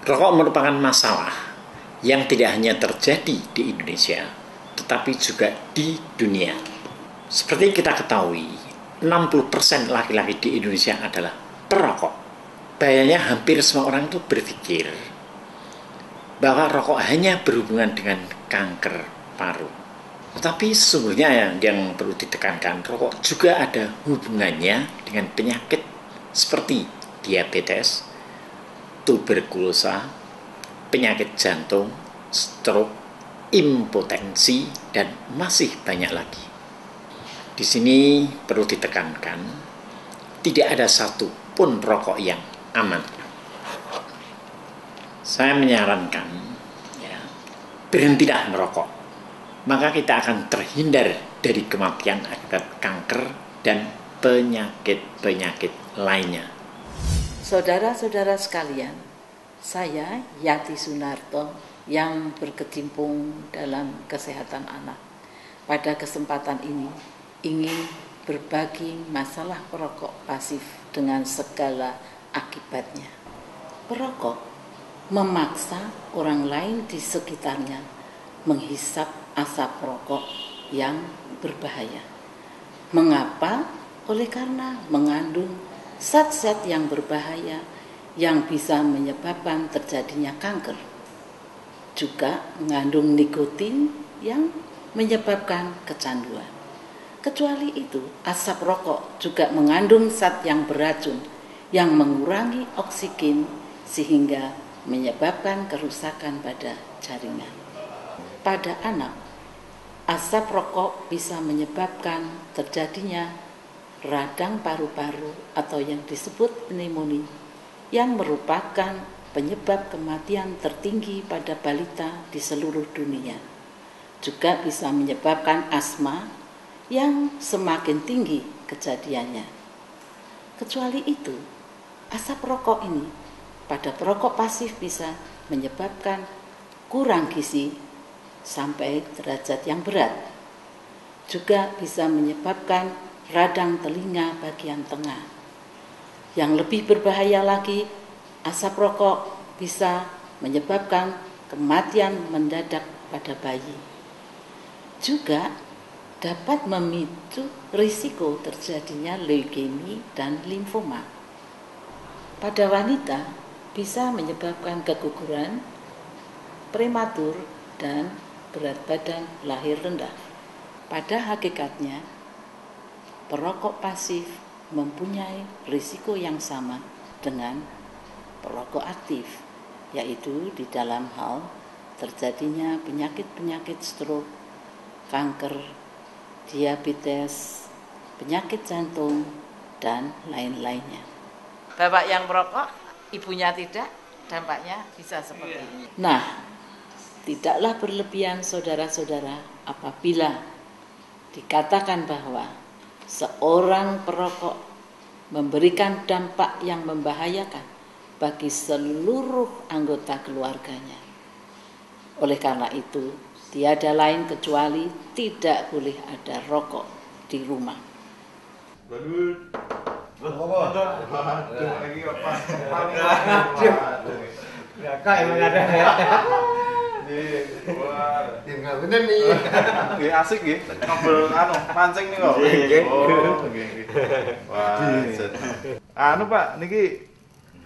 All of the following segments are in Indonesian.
Rokok merupakan masalah yang tidak hanya terjadi di Indonesia, tetapi juga di dunia. Seperti kita ketahui, 60% laki-laki di Indonesia adalah perokok. Bahayanya hampir semua orang itu berpikir bahwa rokok hanya berhubungan dengan kanker paru. Tetapi sesungguhnya yang perlu ditekankan, rokok juga ada hubungannya dengan penyakit seperti diabetes, tuberkulosa, penyakit jantung, stroke, impotensi, dan masih banyak lagi. Di sini perlu ditekankan, tidak ada satu pun rokok yang aman. Saya menyarankan, berhentilah merokok. Maka kita akan terhindar dari kematian akibat kanker dan penyakit-penyakit lainnya. Saudara-saudara sekalian, saya Yati Sunarto yang berkecimpung dalam kesehatan anak. Pada kesempatan ini ingin berbagi masalah perokok pasif dengan segala akibatnya. Perokok memaksa orang lain di sekitarnya menghisap asap rokok yang berbahaya. Mengapa? Oleh karena mengandung zat-zat yang berbahaya yang bisa menyebabkan terjadinya kanker. Juga mengandung nikotin yang menyebabkan kecanduan. Kecuali itu, asap rokok juga mengandung zat yang beracun yang mengurangi oksigen sehingga menyebabkan kerusakan pada jaringan. Pada anak, asap rokok bisa menyebabkan terjadinya radang paru-paru atau yang disebut pneumonia, yang merupakan penyebab kematian tertinggi pada balita di seluruh dunia. Juga bisa menyebabkan asma yang semakin tinggi kejadiannya. Kecuali itu, asap rokok ini pada perokok pasif bisa menyebabkan kurang gizi sampai derajat yang berat. Juga bisa menyebabkan radang telinga bagian tengah. Yang lebih berbahaya lagi, asap rokok bisa menyebabkan kematian mendadak pada bayi. Juga dapat memicu risiko terjadinya leukemia dan limfoma. Pada wanita bisa menyebabkan keguguran prematur dan berat badan lahir rendah. Pada hakikatnya, perokok pasif mempunyai risiko yang sama dengan perokok aktif, yaitu di dalam hal terjadinya penyakit-penyakit stroke, kanker, diabetes, penyakit jantung, dan lain-lainnya. Bapak yang merokok, ibunya tidak, dampaknya bisa seperti ini. Nah, tidaklah berlebihan saudara-saudara apabila dikatakan bahwa seorang perokok memberikan dampak yang membahayakan bagi seluruh anggota keluarganya. Oleh karena itu, tiada lain kecuali tidak boleh ada rokok di rumah. Tinggal bener nih. Nggih asik nggih. Ngobrol pancing nih kok. Nggih. Nggih. Wah. Pak niki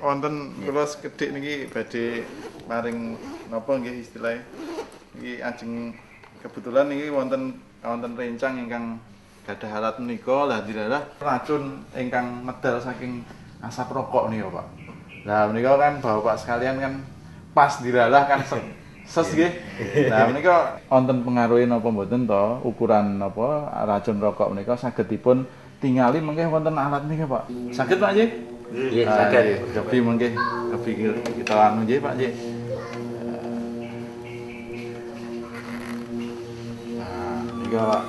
wonten kula sekedhik niki badhe maring napa nggih istilahnya. Niki ajeng kebetulan niki wonten rencang ingkang gadah alat menika lah dilalah racun ingkang medal saking asap rokok nih Pak. Lah menika kan Bapak sekalian kan pas dilalah kan ses nggih. Nah menika wonten pengaruhe napa mboten to ukuran napa racun rokok menika saged dipun tingali mengke wonten alat niki Pak. Saged Pak nggih? Nggih, saged. Kepi mengke kepi kita anu nggih Pak nggih. Nah nika Pak.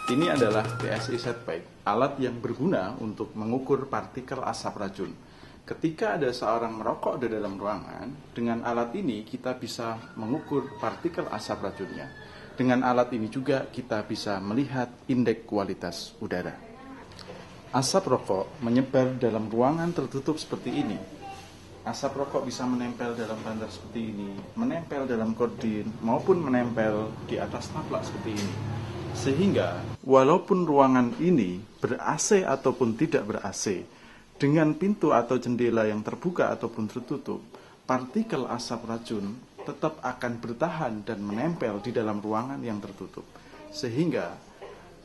Ini adalah PSI Setpipe, alat yang berguna untuk mengukur partikel asap racun. Ketika ada seorang merokok di dalam ruangan, dengan alat ini kita bisa mengukur partikel asap racunnya. Dengan alat ini juga kita bisa melihat indeks kualitas udara. Asap rokok menyebar dalam ruangan tertutup seperti ini. Asap rokok bisa menempel dalam bantal seperti ini, menempel dalam kordin, maupun menempel di atas taplak seperti ini. Sehingga, walaupun ruangan ini ber-AC ataupun tidak ber-AC, dengan pintu atau jendela yang terbuka ataupun tertutup, partikel asap racun tetap akan bertahan dan menempel di dalam ruangan yang tertutup. Sehingga,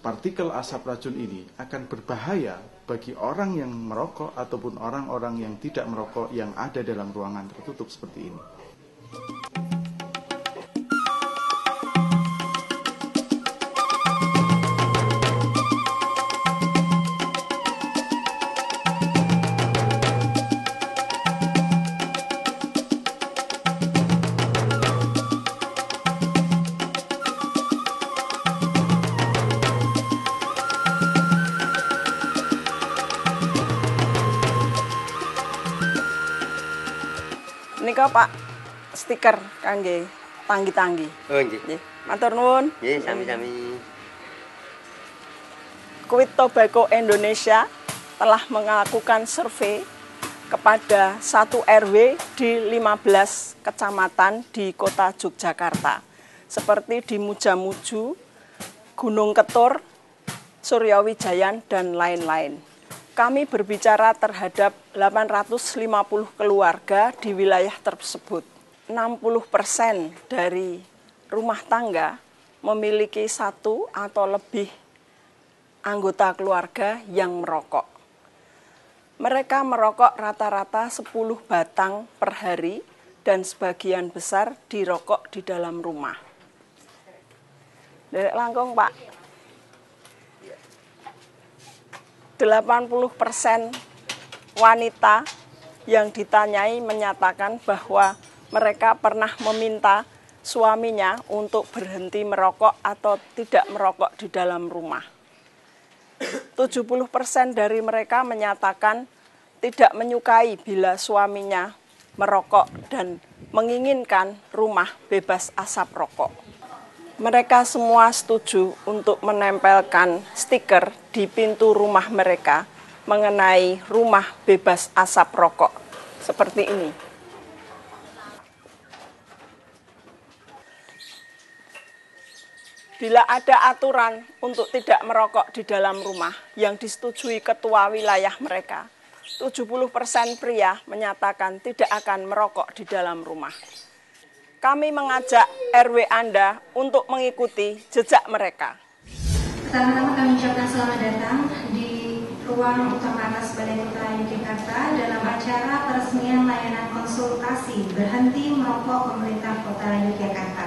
partikel asap racun ini akan berbahaya bagi orang yang merokok ataupun orang-orang yang tidak merokok yang ada dalam ruangan tertutup seperti ini. Nika Pak stiker kangge tanggi-tanggi. Oh nggih. Nggih. Matur nuwun. Nggih, sami-sami. Quit Tobacco Indonesia telah melakukan survei kepada 1 RW di 15 kecamatan di Kota Yogyakarta. Seperti di Mujamuju, Gunung Ketur, Suryawijayan, dan lain-lain. Kami berbicara terhadap 850 keluarga di wilayah tersebut. 60% dari rumah tangga memiliki 1 atau lebih anggota keluarga yang merokok. Mereka merokok rata-rata 10 batang per hari dan sebagian besar dirokok di dalam rumah. Derek langkung, Pak. 80% wanita yang ditanyai menyatakan bahwa mereka pernah meminta suaminya untuk berhenti merokok atau tidak merokok di dalam rumah. 70% dari mereka menyatakan tidak menyukai bila suaminya merokok dan menginginkan rumah bebas asap rokok. Mereka semua setuju untuk menempelkan stiker di pintu rumah mereka mengenai rumah bebas asap rokok seperti ini. Bila ada aturan untuk tidak merokok di dalam rumah yang disetujui ketua wilayah mereka, 70% pria menyatakan tidak akan merokok di dalam rumah. Kami mengajak RW Anda untuk mengikuti jejak mereka. Pertama-tama kami ucapkan selamat datang di ruang utama atas Balai Kota Yogyakarta dalam acara peresmian layanan konsultasi berhenti merokok pemerintah Kota Yogyakarta.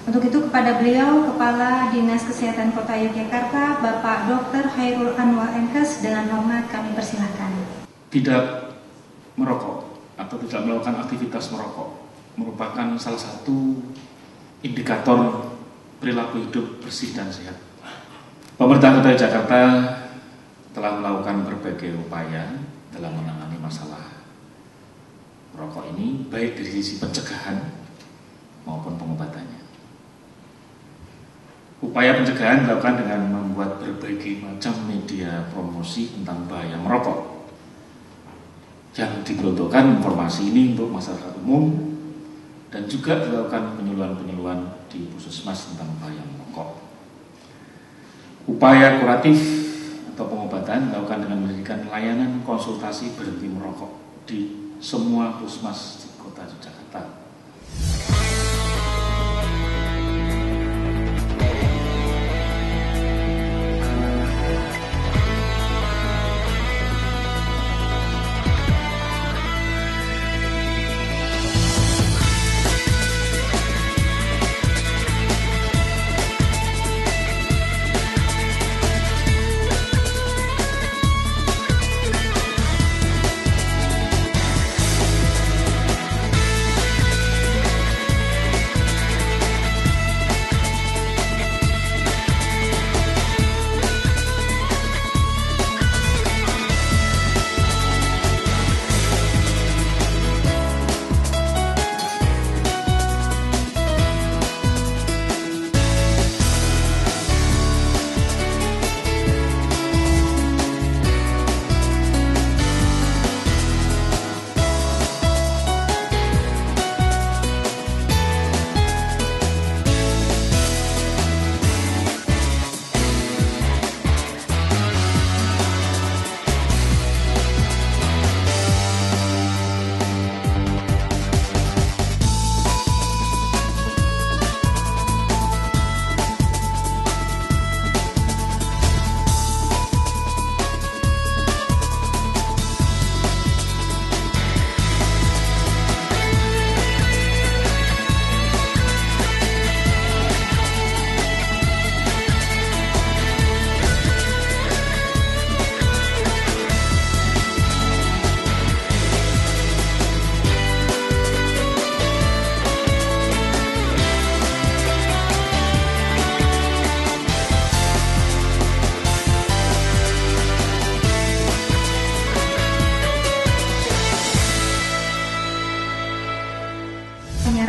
Untuk itu kepada beliau, Kepala Dinas Kesehatan Kota Yogyakarta, Bapak Dr. Hairul Anwar MKes, dengan hormat kami persilahkan. Tidak merokok atau tidak melakukan aktivitas merokok merupakan salah satu indikator perilaku hidup bersih dan sehat. Pemerintah Kota Jakarta telah melakukan berbagai upaya dalam menangani masalah merokok ini, baik dari sisi pencegahan maupun pengobatannya. Upaya pencegahan dilakukan dengan membuat berbagai macam media promosi tentang bahaya merokok. Yang diperuntukkan informasi ini untuk masyarakat umum, dan juga dilakukan penyuluhan-penyuluhan di puskesmas tentang bahaya merokok. Upaya kuratif atau pengobatan dilakukan dengan mendirikan layanan konsultasi berhenti merokok di semua puskesmas di Kota Yogyakarta.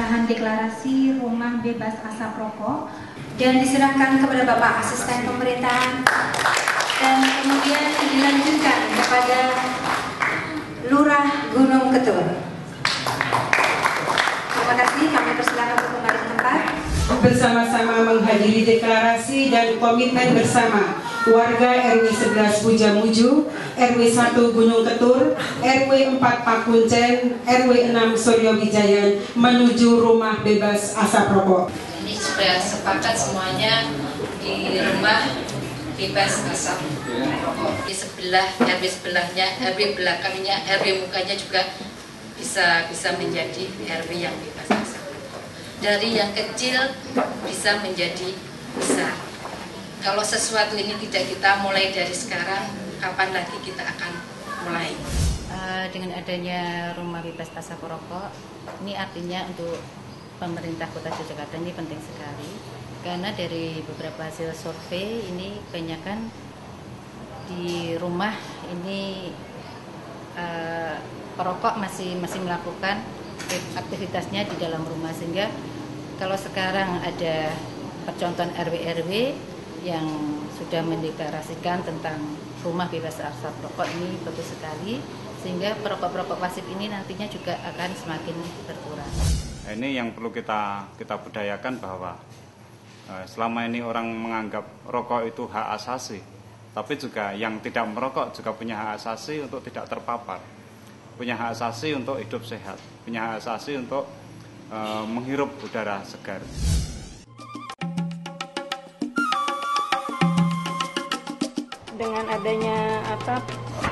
pengesahan deklarasi rumah bebas asap rokok dan diserahkan kepada Bapak Asisten Pemerintahan dan kemudian dilanjutkan kepada Lurah Gunung Ketur. Terima kasih, kami persilakan untuk kembali ke tempat. Bersama-sama menghadiri deklarasi dan komitmen bersama warga RW 11 Pujamuju, RW 1 Gunung Ketur, RW 4 Pakuncen, RW 6 Suryo Wijayan menuju rumah bebas asap rokok. Ini sudah sepakat semuanya di rumah bebas asap rokok. Di sebelah RW sebelahnya, RW belakangnya, RW mukanya juga bisa menjadi RW yang bebas asap rokok. Dari yang kecil bisa menjadi besar. Kalau sesuatu ini tidak kita mulai dari sekarang, kapan lagi kita akan mulai? Dengan adanya rumah bebas asap rokok, ini artinya untuk pemerintah Kota Yogyakarta ini penting sekali. Karena dari beberapa hasil survei ini kebanyakan di rumah ini perokok masih melakukan aktivitasnya di dalam rumah, sehingga kalau sekarang ada percontohan RW-RW yang sudah mendeklarasikan tentang rumah bebas asap rokok, ini bagus sekali, sehingga perokok-perokok pasif ini nantinya juga akan semakin berkurang. Ini yang perlu kita budayakan bahwa selama ini orang menganggap rokok itu hak asasi, tapi juga yang tidak merokok juga punya hak asasi untuk tidak terpapar, punya hak asasi untuk hidup sehat, punya hak asasi untuk menghirup udara segar. Dengan adanya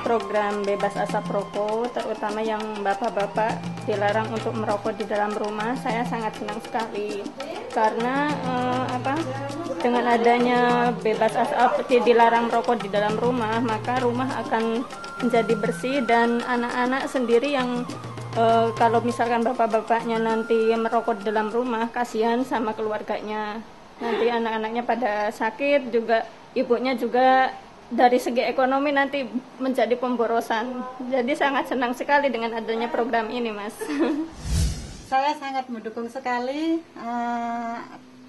program bebas asap rokok, terutama yang bapak-bapak dilarang untuk merokok di dalam rumah, saya sangat senang sekali karena dengan adanya bebas asap dilarang merokok di dalam rumah, maka rumah akan menjadi bersih dan anak-anak sendiri yang kalau misalkan bapak-bapaknya nanti merokok di dalam rumah, kasihan sama keluarganya. Nanti anak-anaknya pada sakit, juga ibunya juga dari segi ekonomi nanti menjadi pemborosan. Jadi sangat senang sekali dengan adanya program ini, Mas. Saya sangat mendukung sekali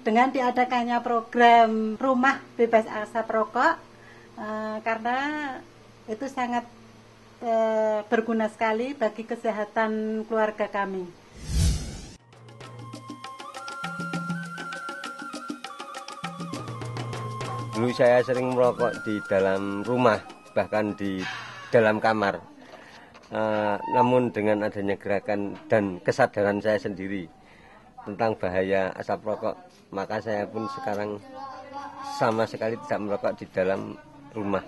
dengan diadakannya program rumah bebas asap rokok karena itu sangat berguna sekali bagi kesehatan keluarga kami. Dulu saya sering merokok di dalam rumah, bahkan di dalam kamar. Namun dengan adanya gerakan dan kesadaran saya sendiri tentang bahaya asap rokok, maka saya pun sekarang sama sekali tidak merokok di dalam rumah.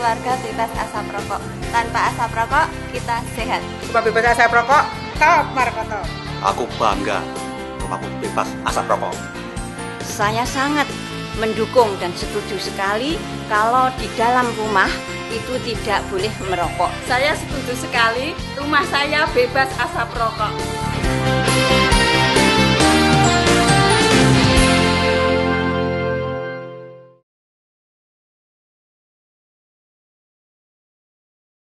Keluarga bebas asap rokok. Tanpa asap rokok, kita sehat. Rumah bebas asap rokok, Top Markoto. Aku bangga rumahku bebas asap rokok. Saya sangat mendukung dan setuju sekali kalau di dalam rumah itu tidak boleh merokok. Saya setuju sekali rumah saya bebas asap rokok.